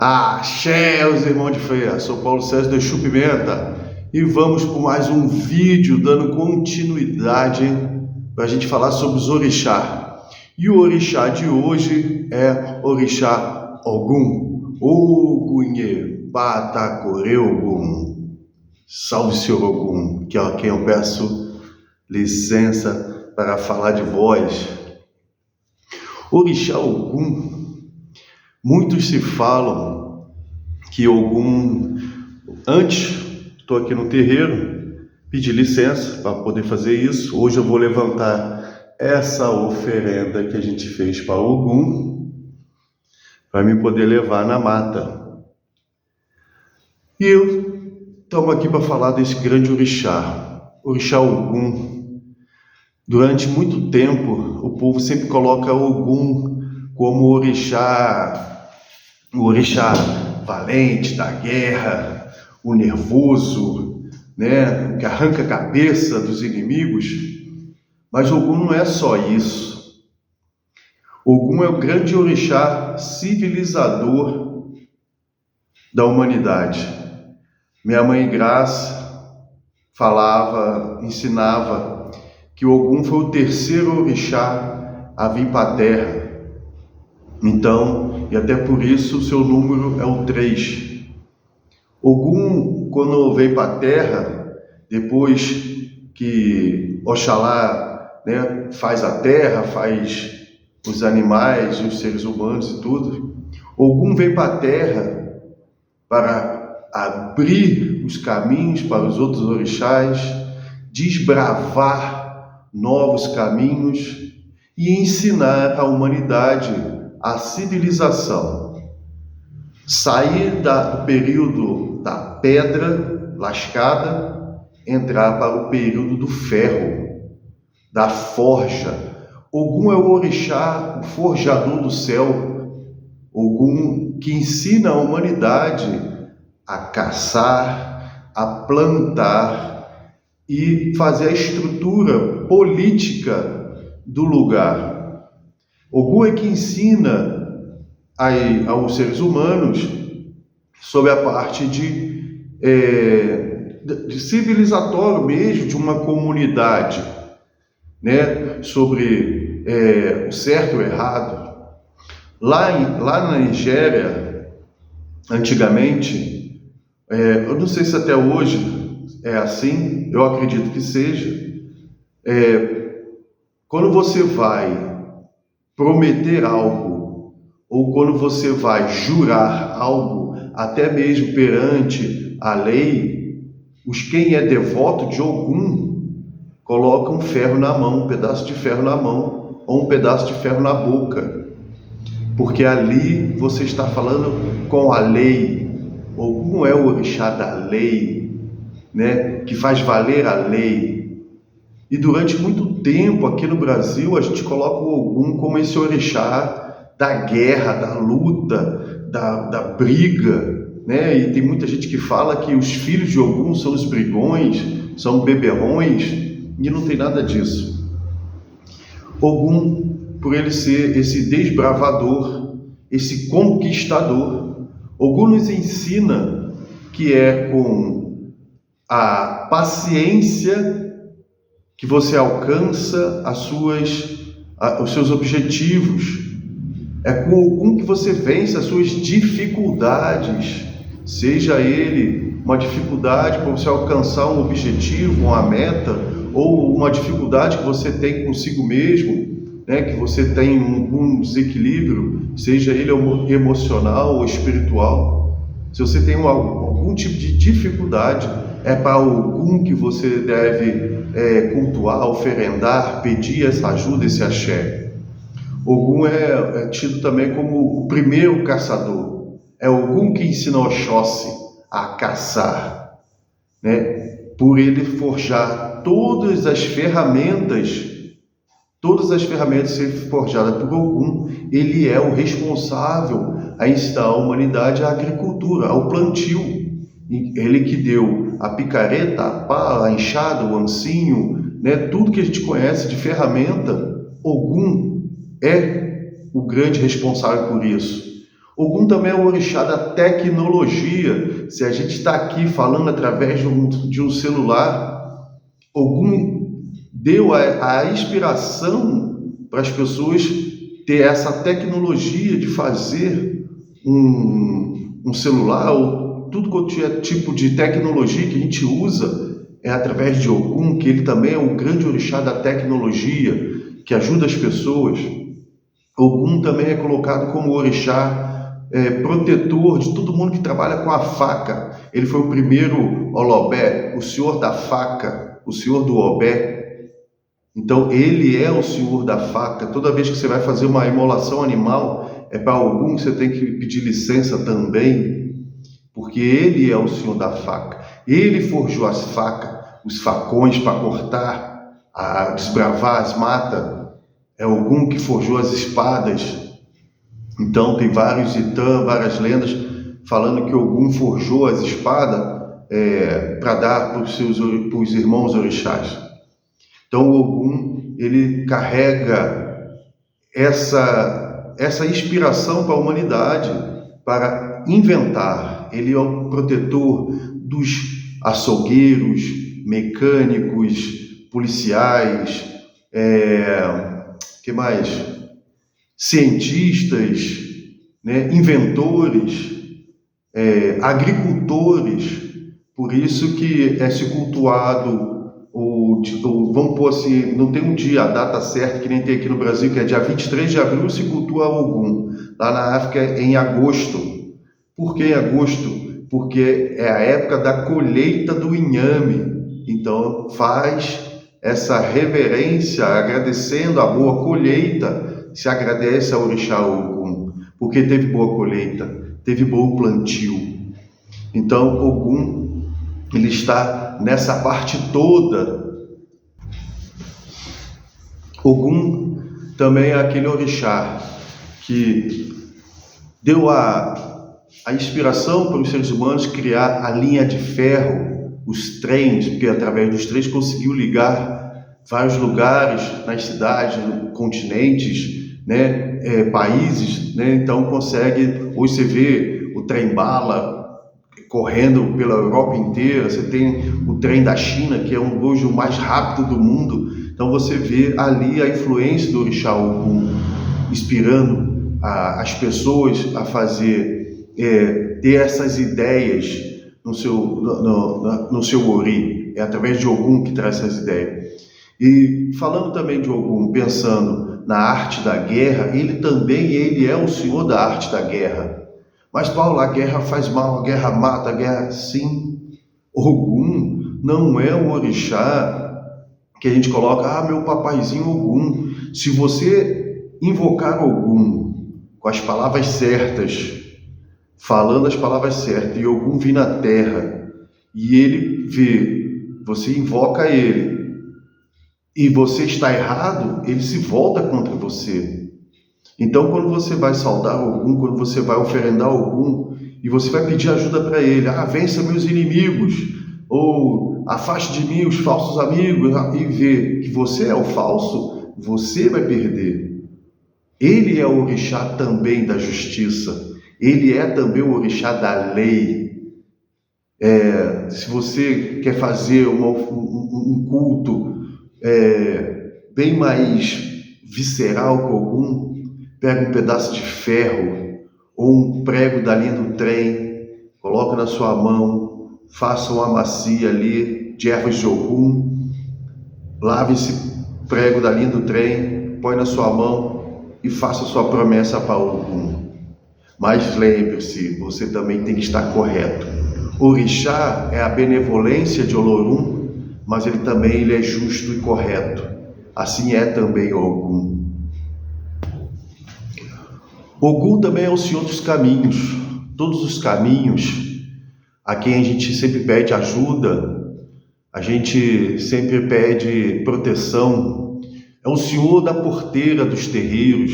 Axé, os irmãos de freira, sou Paulo César de Exu Pimenta e vamos por mais um vídeo dando continuidade para a gente falar sobre os orixá. E o orixá de hoje é orixá Ogum, Ogunhê Patacorê Ogum. Salve, Senhor Ogum, que é a quem eu peço licença para falar de vós. Orixá Ogum. Muitos se falam que Ogum, antes, estou aqui no terreiro, pedi licença para poder fazer isso. Hoje eu vou levantar essa oferenda que a gente fez para Ogum, para me poder levar na mata. E estamos aqui para falar desse grande orixá, orixá Ogum. Durante muito tempo, o povo sempre coloca Ogum como o orixá valente da guerra, o nervoso, né, que arranca a cabeça dos inimigos. Mas Ogum não é só isso. Ogum é o grande orixá civilizador da humanidade. Minha mãe Graça ensinava que Ogum foi o terceiro orixá a vir para a Terra. Então, e até por isso o seu número é o 3. Ogum, quando vem para a Terra, depois que Oxalá, né, faz a Terra, faz os animais, os seres humanos e tudo, Ogum vem para a Terra para abrir os caminhos para os outros orixás, desbravar novos caminhos e ensinar à humanidade a civilização, sair do período da pedra lascada, entrar para o período do ferro, da forja. Ogum é o orixá, o forjador do céu. Ogum que ensina a humanidade a caçar, a plantar e fazer a estrutura política do lugar. Ogum é que ensina aos seres humanos sobre a parte de civilizatório mesmo, de uma comunidade, né? Sobre o certo e o errado. Lá na Nigéria, antigamente, eu não sei se até hoje é assim, eu acredito que seja, quando você vai prometer algo, ou quando você vai jurar algo, até mesmo perante a lei, quem é devoto de Ogum coloca um ferro na mão, um pedaço de ferro na mão, ou um pedaço de ferro na boca, porque ali você está falando com a lei. Ogum é o orixá da lei, né, que faz valer a lei. E durante muito tempo aqui no Brasil a gente coloca o Ogum como esse orixá da guerra, da luta, da briga, né? E tem muita gente que fala que os filhos de Ogum são os brigões, são beberrões, e não tem nada disso. Ogum, por ele ser esse desbravador, esse conquistador, Ogum nos ensina que é com a paciência que você alcança os seus objetivos. É com Ogum que você vence as suas dificuldades, seja ele uma dificuldade para você alcançar um objetivo, uma meta, ou uma dificuldade que você tem consigo mesmo, né, que você tem um desequilíbrio, seja ele emocional ou espiritual. Se você tem algum tipo de dificuldade, é para Ogum que você deve cultuar, oferendar, pedir essa ajuda, esse axé. Ogum é tido também como o primeiro caçador. É Ogum que ensina Oxóssi a caçar, né? Por ele forjar todas as ferramentas ser forjadas por Ogum. Ele é o responsável a ensinar a humanidade à agricultura, ao plantio. Ele que deu a picareta, a pá, a enxada, o ancinho, né? Tudo que a gente conhece de ferramenta, Ogum é o grande responsável por isso. Ogum também é o orixá da tecnologia. Se a gente está aqui falando através de um celular, Ogum deu a inspiração para as pessoas ter essa tecnologia de fazer um celular, ou tudo quanto é tipo de tecnologia que a gente usa é através de Ogum, que ele também é o grande orixá da tecnologia, que ajuda as pessoas. Ogum também é colocado como orixá protetor de todo mundo que trabalha com a faca. Ele foi o primeiro Olobé, o senhor da faca, o senhor do Obé. Então ele é o senhor da faca. Toda vez que você vai fazer uma imolação animal, é para Ogum que você tem que pedir licença também, porque ele é o senhor da faca. Ele forjou as facas, os facões para cortar, desbravar as matas. É Ogum que forjou as espadas. Então tem vários itãs, várias lendas falando que Ogum forjou as espadas para dar para os irmãos orixás. Então o Ogum, ele carrega essa inspiração para a humanidade, para inventar. Ele é o protetor dos açougueiros, mecânicos, policiais, que mais? Cientistas, né? Inventores, agricultores. Por isso que é se cultuado, vamos pôr assim, não tem um dia, a data certa, que nem tem aqui no Brasil, que é dia 23 de abril, se cultua Ogum. Lá na África é em agosto. Por que em agosto? Porque é a época da colheita do inhame. Então faz essa reverência, agradecendo a boa colheita. Se agradece ao orixá Ogum, porque teve boa colheita, teve bom plantio. Então Ogum, ele está nessa parte toda. Ogum também é aquele orixá que deu a inspiração para os seres humanos criar a linha de ferro, os trens, porque através dos trens conseguiu ligar vários lugares nas cidades, continentes, né, países, né? Então consegue, hoje você vê o trem-bala correndo pela Europa inteira, você tem o trem da China, que é hoje o mais rápido do mundo. Então você vê ali a influência do orixá Ogum, inspirando as pessoas a fazer, ter essas ideias no seu ori. É através de Ogum que traz essas ideias. E falando também de Ogum, pensando na arte da guerra, ele é o senhor da arte da guerra. Mas Paulo, a guerra faz mal, a guerra mata, a guerra... Sim, Ogum não é o orixá que a gente coloca, meu papaizinho Ogum. Se você invocar Ogum com as palavras certas, falando as palavras certas, e Ogum vir na terra, e ele vê, você invoca ele, e você está errado, ele se volta contra você. Então, quando você vai saudar Ogum, quando você vai oferendar Ogum, e você vai pedir ajuda para ele, vença meus inimigos, ou afaste de mim os falsos amigos, e vê que você é o falso, você vai perder. Ele é o orixá também da justiça, ele é também o orixá da lei. Se você quer fazer um culto bem mais visceral que Ogum, pega um pedaço de ferro ou um prego da linha do trem, coloca na sua mão, faça uma macia ali de ervas de Ogum, lave esse prego da linha do trem, põe na sua mão e faça sua promessa para Ogum. Mas lembre-se, você também tem que estar correto. Orixá é a benevolência de Olorum, mas ele é justo e correto. Assim é também Ogum. Ogum também é o senhor dos caminhos. Todos os caminhos a quem a gente sempre pede ajuda, a gente sempre pede proteção. É o senhor da porteira dos terreiros.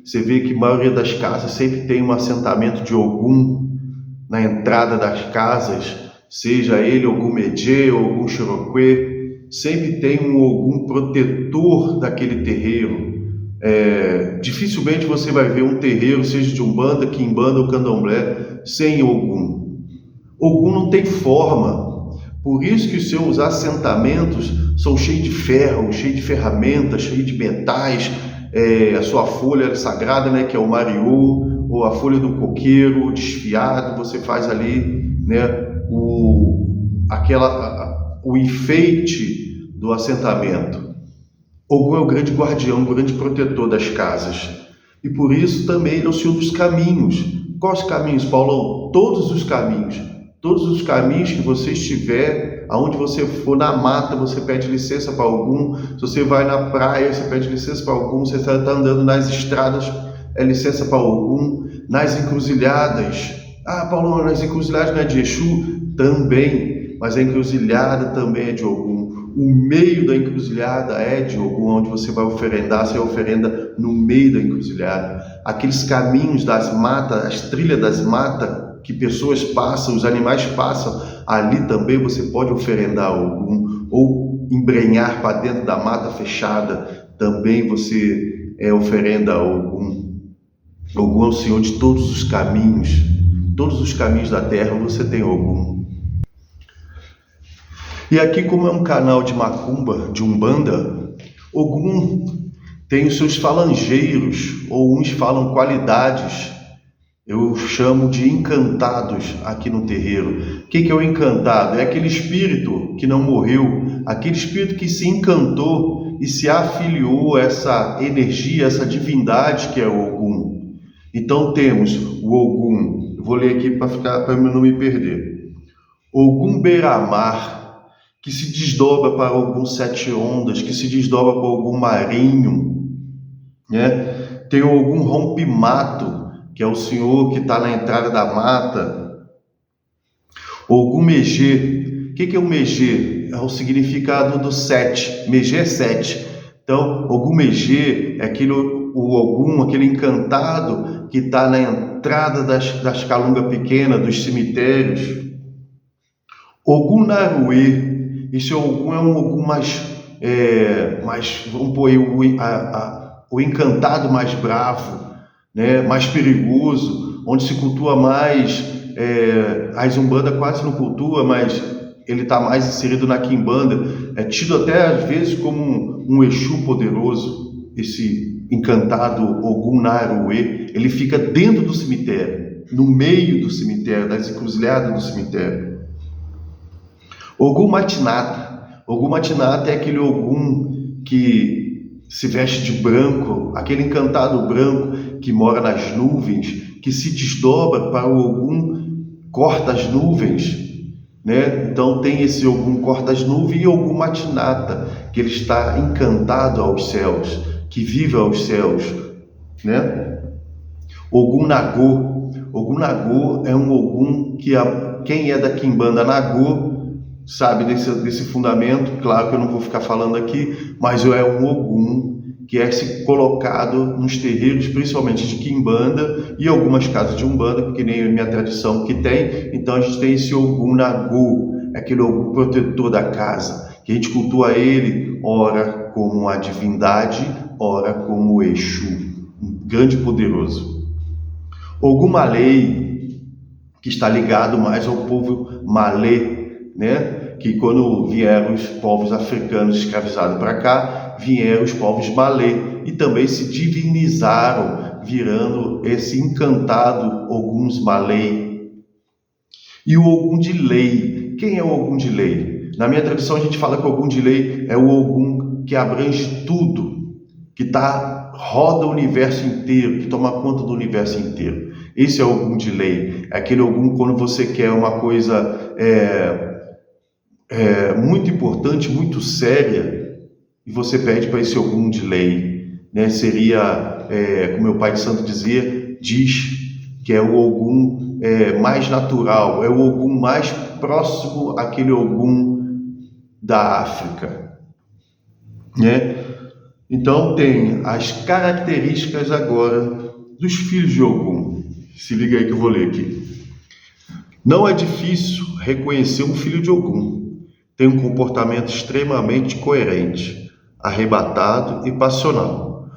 Você vê que a maioria das casas sempre tem um assentamento de Ogum na entrada das casas, seja ele Ogum Medjê, Ogum Xoroquê, sempre tem um Ogum protetor daquele terreiro. Dificilmente você vai ver um terreiro, seja de Umbanda, Quimbanda ou Candomblé, sem Ogum. Ogum não tem forma, por isso que os seus assentamentos são cheios de ferro, cheios de ferramentas, cheios de metais. A sua folha sagrada, né, que é o mariô, ou a folha do coqueiro, o desfiado, você faz ali, né, o enfeite do assentamento. Ogum é o grande guardião, o grande protetor das casas. E por isso também ele é o Senhor dos caminhos. Quais caminhos, Paulão? Todos os caminhos. Todos os caminhos que você estiver, aonde você for, na mata, você pede licença para Ogum. Se você vai na praia, você pede licença para Ogum. Se você está andando nas estradas, é licença para Ogum. Nas encruzilhadas. Paulão, nas encruzilhadas não é de Exu? Também. Mas a encruzilhada também é de Ogum. O meio da encruzilhada é de Ogum, onde você vai oferendar, você oferenda no meio da encruzilhada. Aqueles caminhos das matas, as trilhas das matas, que pessoas passam, os animais passam, ali também você pode oferendar Ogum, ou embrenhar para dentro da mata fechada, também você oferenda Ogum. Ogum é o Senhor de todos os caminhos da terra você tem Ogum. E aqui, como é um canal de macumba, de umbanda, Ogum tem os seus falangeiros, ou uns falam qualidades, eu chamo de encantados aqui no terreiro. O que é o encantado? É aquele espírito que não morreu, aquele espírito que se encantou e se afiliou a essa energia, essa divindade que é o Ogum. Então temos o Ogum, eu vou ler aqui para eu não me perder. Ogum Beira-Mar, que se desdobra para Ogum Sete Ondas, que se desdobra para Ogum Marinho, né? Tem o Ogum Rompe-Mato, que é o senhor que está na entrada da mata. Ogum Megê. O que é o Megê? É o significado do sete. Megê é sete. Então, Ogum Megê é o Ogum, aquele encantado que está na entrada das calungas pequenas, dos cemitérios. Ogum Naruê. Esse Ogum é um Ogum mais vamos pôr o encantado mais bravo, né, mais perigoso, onde se cultua mais. A Umbanda quase não cultua, mas ele está mais inserido na Quimbanda. É tido até às vezes como um Exu poderoso, esse encantado Ogum Naruê. Ele fica dentro do cemitério, no meio do cemitério, das encruzilhadas do cemitério. Ogum Matinata. Ogum Matinata é aquele Ogum que se veste de branco, aquele encantado branco que mora nas nuvens, que se desdobra para o Ogum corta as nuvens, né? Então tem esse Ogum corta as nuvens e Ogum Matinata, que ele está encantado aos céus, que vive aos céus, né? Ogum Nagô. Ogum Nagô é um Ogum que quem é da Quimbanda Nagô sabe desse fundamento. Claro que eu não vou ficar falando aqui, mas é um Ogum que é colocado nos terreiros, principalmente de Quimbanda e algumas casas de Umbanda, porque nem a minha tradição que tem. Então a gente tem esse Ogum Nagô, aquele Ogum protetor da casa, que a gente cultua ele, ora como a divindade, ora como o Exu, um grande poderoso. Ogum Malay, que está ligado mais ao povo Malê, né? Que quando vieram os povos africanos escravizados para cá, vieram os povos Malê e também se divinizaram, virando esse encantado Oguns Malê. E o Ogum de Lei. Quem é o Ogum de Lei? Na minha tradição a gente fala que o Ogum de Lei é o Ogum que abrange tudo, que roda o universo inteiro, que toma conta do universo inteiro. Esse é o Ogum de Lei. É aquele Ogum quando você quer uma coisa muito importante, muito séria, e você pede para esse Ogum de Lei, né? Seria, como meu pai de santo diz que é o Ogum mais natural, é o Ogum mais próximo àquele Ogum da África, né? Então tem as características agora dos filhos de Ogum. Se liga aí que eu vou ler aqui. Não é difícil reconhecer um filho de Ogum. Tem um comportamento extremamente coerente, arrebatado e passional.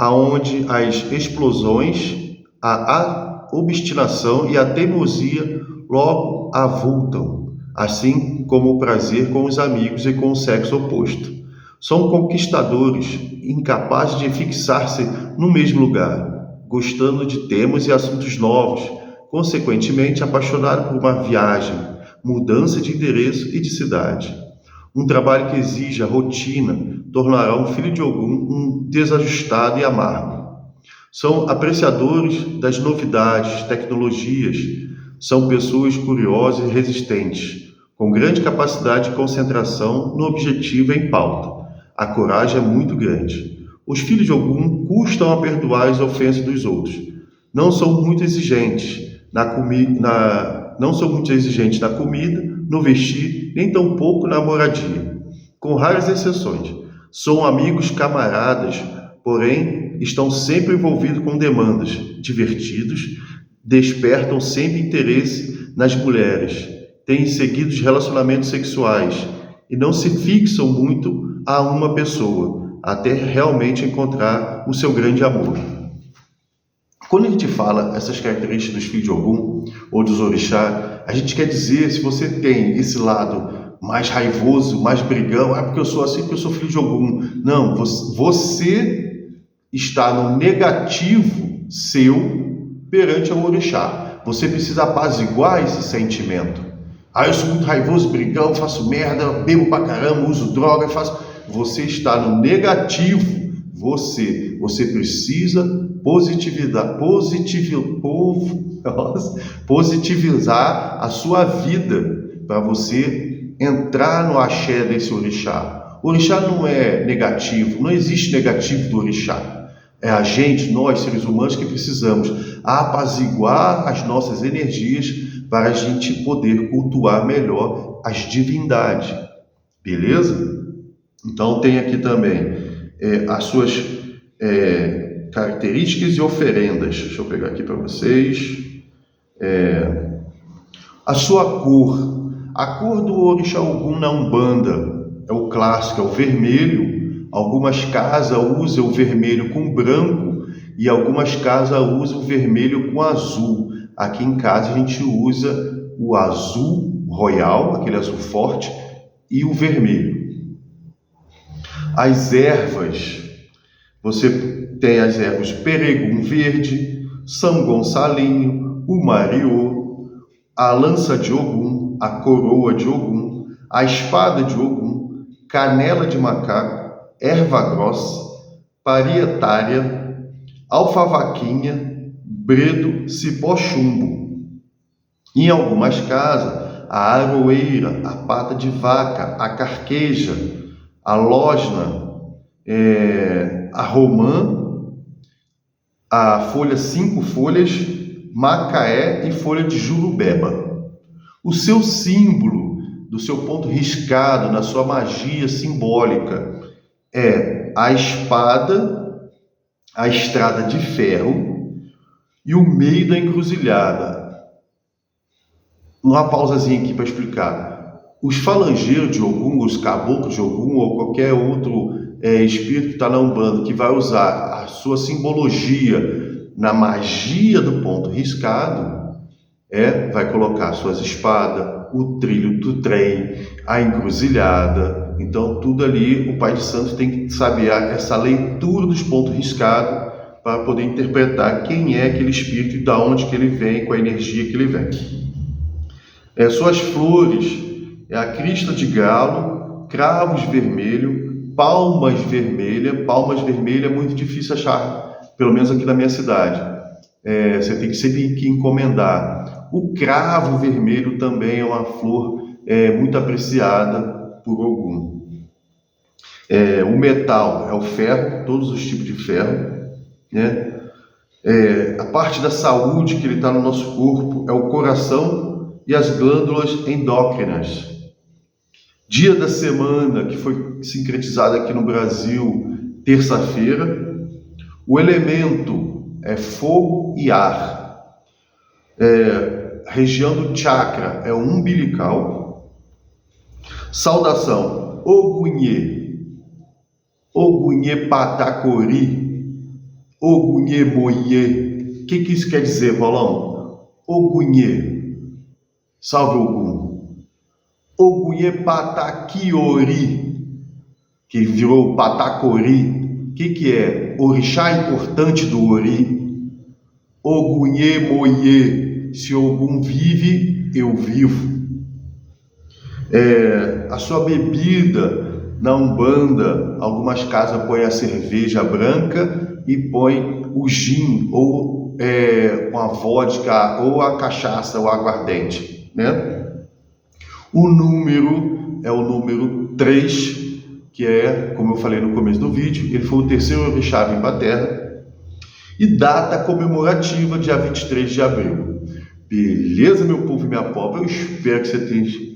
aonde as explosões, a obstinação e a teimosia logo avultam, assim como o prazer com os amigos e com o sexo oposto. São conquistadores, incapazes de fixar-se no mesmo lugar, gostando de temas e assuntos novos, consequentemente apaixonados por uma viagem, mudança de endereço e de cidade. Um trabalho que exige a rotina tornará um filho de Ogum um desajustado e amargo. São apreciadores das novidades, tecnologias, são pessoas curiosas e resistentes, com grande capacidade de concentração no objetivo em pauta. A coragem é muito grande. Os filhos de Ogum custam a perdoar as ofensas dos outros. Não são muito exigentes na comida, no vestir, nem tampouco na moradia, com raras exceções. São amigos camaradas, porém estão sempre envolvidos com demandas, divertidos, despertam sempre interesse nas mulheres, têm seguidos relacionamentos sexuais e não se fixam muito a uma pessoa, até realmente encontrar o seu grande amor. Quando a gente fala essas características dos filhos de Ogum ou dos orixá, a gente quer dizer, se você tem esse lado mais raivoso, mais brigão, porque eu sou assim, porque eu sou filho de Ogum. Não, você está no negativo seu perante ao orixá. Você precisa apaziguar esse sentimento. Eu sou muito raivoso, brigão, faço merda, bebo pra caramba, uso droga, faço... Você está no negativo. Você precisa positivizar a sua vida para você entrar no axé desse orixá. O orixá não é negativo, não existe negativo do orixá. É a gente, nós, seres humanos, que precisamos apaziguar as nossas energias para a gente poder cultuar melhor as divindades. Beleza? Então tem aqui também as suas características e oferendas. Deixa eu pegar aqui para vocês. A sua cor. A cor do orixá Ogum na Umbanda é o clássico, é o vermelho. Algumas casas usam o vermelho com branco e algumas casas usam o vermelho com azul. Aqui em casa a gente usa o azul royal, aquele azul forte, e o vermelho. As ervas, você tem as ervas peregum verde, São Gonçalinho, o mariô, a lança de Ogum, a coroa de Ogum, a espada de Ogum, canela de macaco, erva grossa, parietária, alfavaquinha, bredo, cipó chumbo. Em algumas casas, a aroeira, a pata de vaca, a carqueja, a losna, a romã, a folha 5 folhas, macaé e folha de jurubeba. O seu símbolo do seu ponto riscado na sua magia simbólica é a espada, a estrada de ferro e o meio da encruzilhada. Uma pausazinha aqui para explicar. Os falangeiros de Ogum, os caboclos de Ogum ou qualquer outro espírito que está na Umbanda que vai usar a sua simbologia na magia do ponto riscado, vai colocar suas espadas, o trilho do trem, a encruzilhada. Então tudo ali o Pai de Santo tem que saber essa leitura dos pontos riscados para poder interpretar quem é aquele espírito e de onde que ele vem, com a energia que ele vem. Suas flores a crista de galo, cravos vermelhos, palmas vermelhas. Palmas vermelhas é muito difícil achar, pelo menos aqui na minha cidade. Você tem que sempre encomendar. O cravo vermelho também é uma flor muito apreciada por Ogum. O metal é o ferro, todos os tipos de ferro, né? A parte da saúde que ele está no nosso corpo é o coração e as glândulas endócrinas. Dia da semana, que foi sincretizado aqui no Brasil, terça-feira. O elemento é fogo e ar. Região do chakra é o umbilical. Saudação: Ogunhê, Ogunhê Patacori, Ogunhê Moiê. O que isso quer dizer, Paulão? Ogunhê. Salve Ogum. Ogunhê Pataquiori, que virou Patacori. O que é? Orixá importante do Ori. Ogunhê Moiê. Se Ogum vive, eu vivo. A sua bebida na Umbanda, algumas casas põem a cerveja branca e põem o gin ou a vodka ou a cachaça ou aguardente, né? O número é o número 3, que é, como eu falei no começo do vídeo, ele foi o terceiro orixá vindo para a Terra, e data comemorativa, dia 23 de abril. Beleza, meu povo e minha pobre? Eu espero que você tenha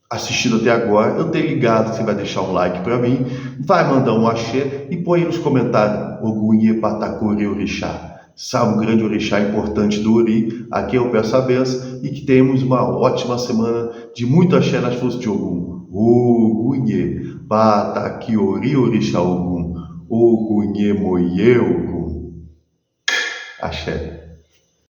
assistido até agora. Eu tenho ligado, você vai deixar um like para mim, vai mandar um axé e põe aí nos comentários Ogunhê Patacori Orixá. Salve o grande orixá importante do Ori. Aqui eu peço a benção e que tenhamos uma ótima semana de muito axé nas forças de Ogum. Ogunhê Pataquiori Orixá Ogum. Ogunhê Moiê Ogum. Axé.